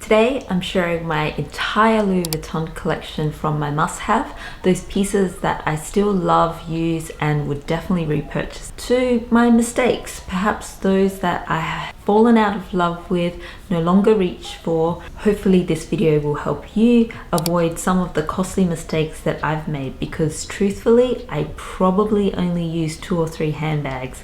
Today I'm sharing my entire Louis Vuitton collection from my must-have, those pieces that I still love, use and would definitely repurchase, to my mistakes, perhaps those that I have fallen out of love with, no longer reach for. Hopefully this video will help you avoid some of the costly mistakes that I've made, because truthfully I probably only use 2 or 3 handbags.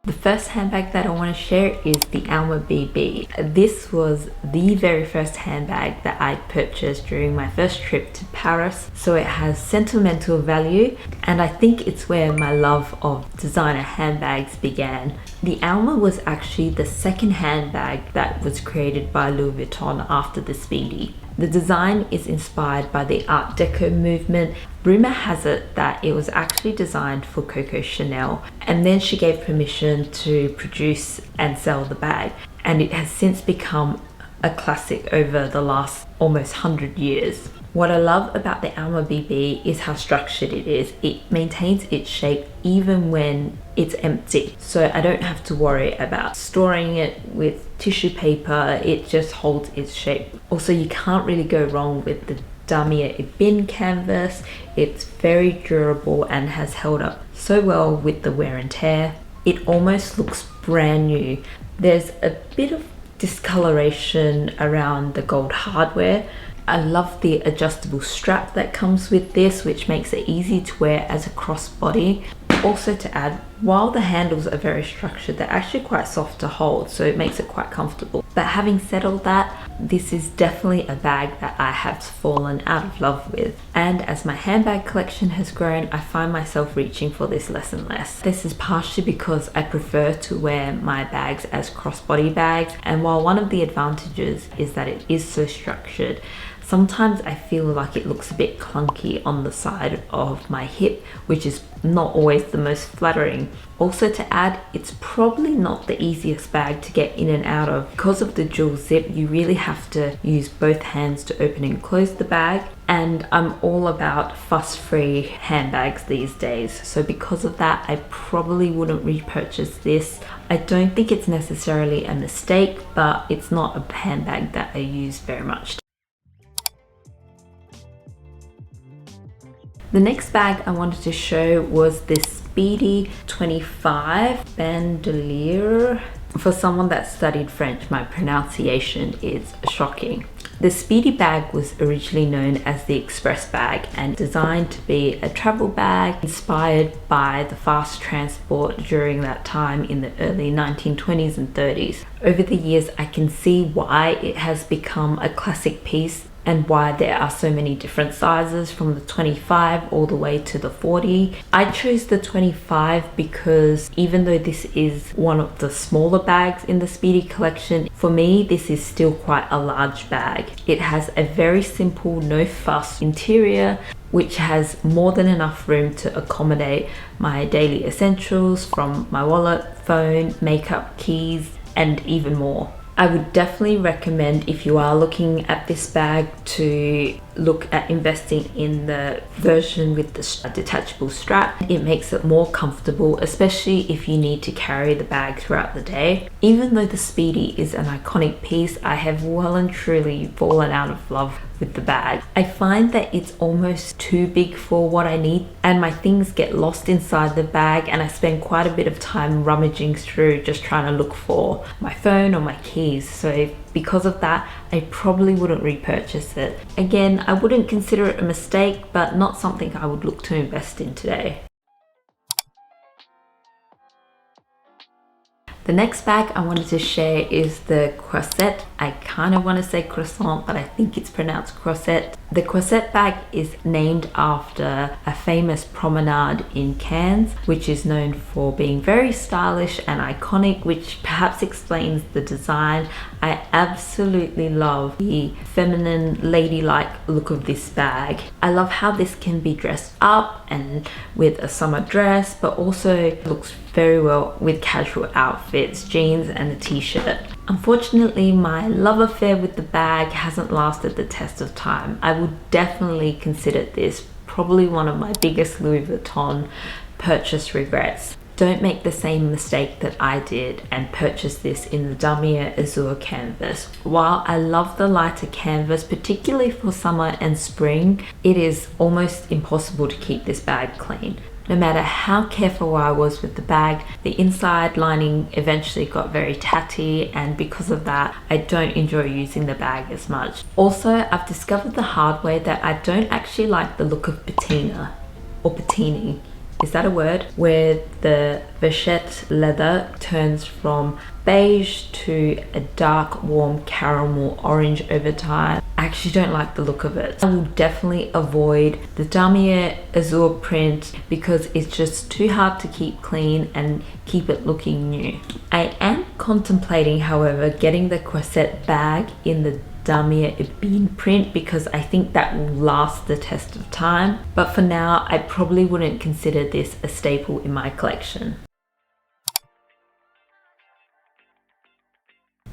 The first handbag that I want to share is the Alma BB. This was the very first handbag that I purchased during my first trip to Paris, so it has sentimental value and I think it's where my love of designer handbags began. The Alma was actually the second handbag that was created by Louis Vuitton after the Speedy. The design is inspired by the Art Deco movement. Rumor has it that it was actually designed for Coco Chanel, and then she gave permission to produce and sell the bag, and it has since become a classic over the last almost 100 years. What I love about the Alma BB is how structured it is. It maintains its shape even when it's empty, so I don't have to worry about storing it with tissue paper. It just holds its shape. Also, you can't really go wrong with the Damier Ebene canvas. It's very durable and has held up so well with the wear and tear. It almost looks brand new. There's a bit of discoloration around the gold hardware. I love the adjustable strap that comes with this, which makes it easy to wear as a crossbody. Also to add, while the handles are very structured, they're actually quite soft to hold, so it makes it quite comfortable. But having said all that, this is definitely a bag that I have fallen out of love with. And as my handbag collection has grown, I find myself reaching for this less and less. This is partially because I prefer to wear my bags as crossbody bags, and while one of the advantages is that it is so structured, sometimes I feel like it looks a bit clunky on the side of my hip, which is not always the most flattering. Also to add, it's probably not the easiest bag to get in and out of. Because of the dual zip, you really have to use both hands to open and close the bag. And I'm all about fuss-free handbags these days. So because of that, I probably wouldn't repurchase this. I don't think it's necessarily a mistake, but it's not a handbag that I use very much. The next bag I wanted to show was this Speedy 25 bandolier. For someone that studied French, my pronunciation is shocking. The Speedy bag was originally known as the Express bag and designed to be a travel bag inspired by the fast transport during that time in the early 1920s and 30s. Over the years, I can see why it has become a classic piece and why there are so many different sizes, from the 25 all the way to the 40. I chose the 25 because even though this is one of the smaller bags in the Speedy collection, for me this is still quite a large bag. It has a very simple, no fuss interior, which has more than enough room to accommodate my daily essentials, from my wallet, phone, makeup, keys, and even more. I would definitely recommend, if you are looking at this bag, to look at investing in the version with the detachable strap. It makes it more comfortable, especially if you need to carry the bag throughout the day. Even though the Speedy is an iconic piece, I have well and truly fallen out of love with the bag. I find that it's almost too big for what I need, and my things get lost inside the bag, and I spend quite a bit of time rummaging through just trying to look for my phone or my keys. So because of that, I probably wouldn't repurchase it. Again, I wouldn't consider it a mistake, but not something I would look to invest in today. The next bag I wanted to share is the Croisette. I kind of want to say croissant, but I think it's pronounced Croisette. The Croisette bag is named after a famous promenade in Cannes, which is known for being very stylish and iconic, which perhaps explains the design. I absolutely love the feminine, ladylike look of this bag. I love how this can be dressed up and with a summer dress, but also looks very well with casual outfits, jeans and a t-shirt. Unfortunately, my love affair with the bag hasn't lasted the test of time. I would definitely consider this probably one of my biggest Louis Vuitton purchase regrets. Don't make the same mistake that I did and purchase this in the Damier Azure canvas. While I love the lighter canvas, particularly for summer and spring, it is almost impossible to keep this bag clean. No matter how careful I was with the bag, the inside lining eventually got very tatty, and because of that, I don't enjoy using the bag as much. Also, I've discovered the hard way that I don't actually like the look of patina or patini. Is that a word? Where the Pochette leather turns from beige to a dark warm caramel orange over time. I actually don't like the look of it. I will definitely avoid the Damier Azure print because it's just too hard to keep clean and keep it looking new. I am contemplating, however, getting the Croisette bag in the Damier BB print because I think that will last the test of time, but for now I probably wouldn't consider this a staple in my collection.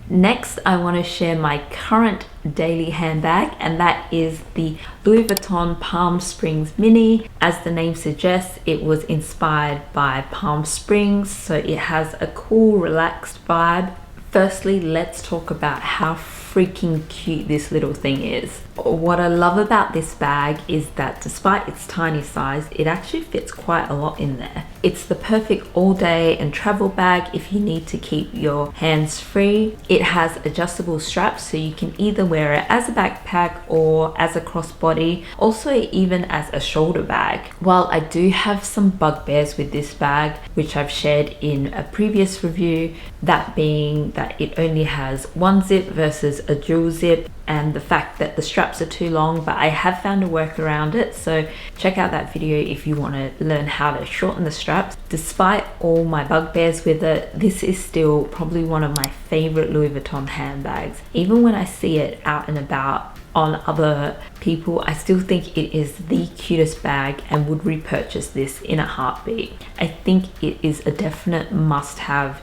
Next, I want to share my current daily handbag, and that is the Louis Vuitton Palm Springs Mini. As the name suggests, it was inspired by Palm Springs, so it has a cool, relaxed vibe. Firstly, let's talk about how freaking cute this little thing is. What I love about this bag is that despite its tiny size, it actually fits quite a lot in there. It's the perfect all day and travel bag if you need to keep your hands free. It has adjustable straps, so you can either wear it as a backpack or as a crossbody, also even as a shoulder bag. While I do have some bugbears with this bag, which I've shared in a previous review, that being that it only has one zip versus a dual zip, and the fact that the straps are too long, but I have found a work around it, so check out that video if you want to learn how to shorten the straps. Despite all my bugbears with it, this is still probably one of my favorite Louis Vuitton handbags. Even when I see it out and about on other people, I still think it is the cutest bag and would repurchase this in a heartbeat. I think it is a definite must-have.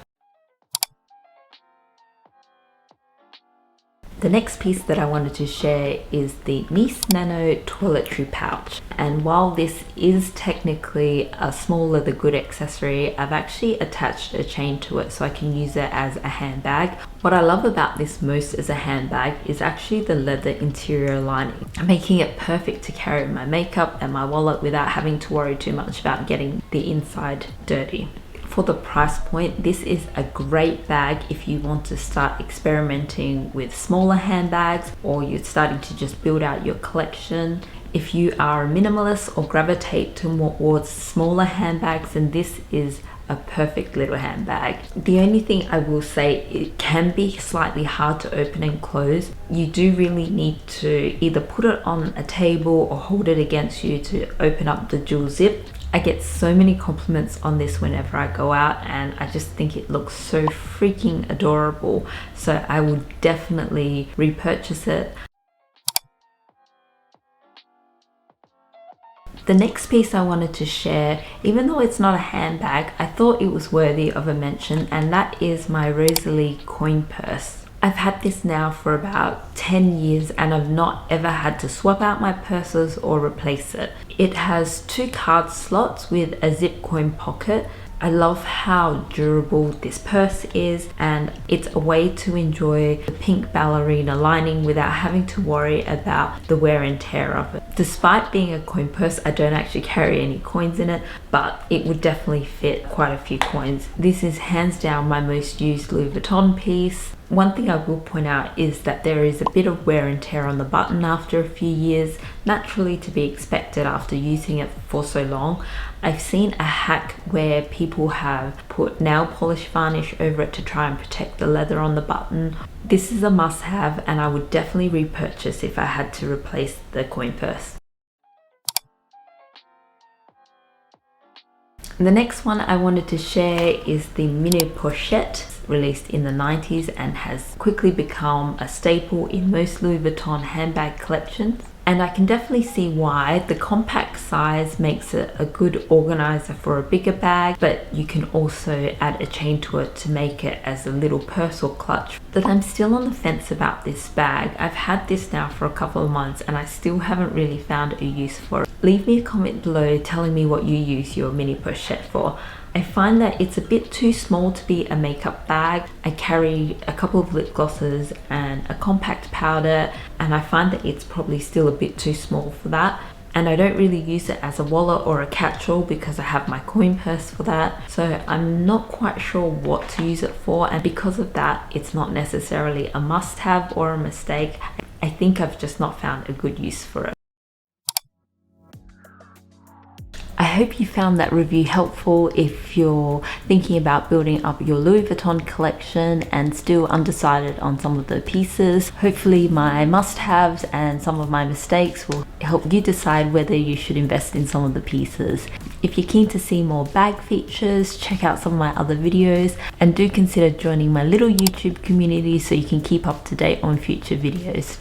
The next piece that I wanted to share is the Nano Toiletry pouch. And while this is technically a small leather good accessory, I've actually attached a chain to it so I can use it as a handbag. What I love about this most as a handbag is actually the leather interior lining, making it perfect to carry my makeup and my wallet without having to worry too much about getting the inside dirty. For the price point, this is a great bag if you want to start experimenting with smaller handbags or you're starting to just build out your collection. If you are a minimalist or gravitate towards smaller handbags, then this is a perfect little handbag. The only thing I will say, it can be slightly hard to open and close. You do really need to either put it on a table or hold it against you to open up the dual zip. I get so many compliments on this whenever I go out, and I just think it looks so freaking adorable, so I would definitely repurchase it. The next piece I wanted to share, even though it's not a handbag, I thought it was worthy of a mention, and that is my Rosalie coin purse. I've had this now for about 10 years and I've not ever had to swap out my purses or replace it. It has 2 card slots with a zip coin pocket. I love how durable this purse is, and it's a way to enjoy the pink ballerina lining without having to worry about the wear and tear of it. Despite being a coin purse, I don't actually carry any coins in it, but it would definitely fit quite a few coins. This is hands down my most used Louis Vuitton piece. One thing I will point out is that there is a bit of wear and tear on the button after a few years, naturally to be expected after using it for so long. I've seen a hack where people have put nail polish varnish over it to try and protect the leather on the button. This is a must-have, and I would definitely repurchase if I had to replace the coin purse. The next one I wanted to share is the mini Pochette, released in the 90s and has quickly become a staple in most Louis Vuitton handbag collections. And I can definitely see why. The compact size makes it a good organizer for a bigger bag, but you can also add a chain to it to make it as a little purse or clutch. But I'm still on the fence about this bag. I've had this now for a couple of months and I still haven't really found a use for it. Leave me a comment below telling me what you use your mini pochette for. I find that it's a bit too small to be a makeup bag. I carry a couple of lip glosses and a compact powder, and I find that it's probably still a bit too small for that. And I don't really use it as a wallet or a catch-all because I have my coin purse for that. So I'm not quite sure what to use it for, and because of that, it's not necessarily a must-have or a mistake. I think I've just not found a good use for it. I hope you found that review helpful if you're thinking about building up your Louis Vuitton collection and still undecided on some of the pieces. Hopefully my must-haves and some of my mistakes will help you decide whether you should invest in some of the pieces. If you're keen to see more bag features, check out some of my other videos, and do consider joining my little YouTube community so you can keep up to date on future videos.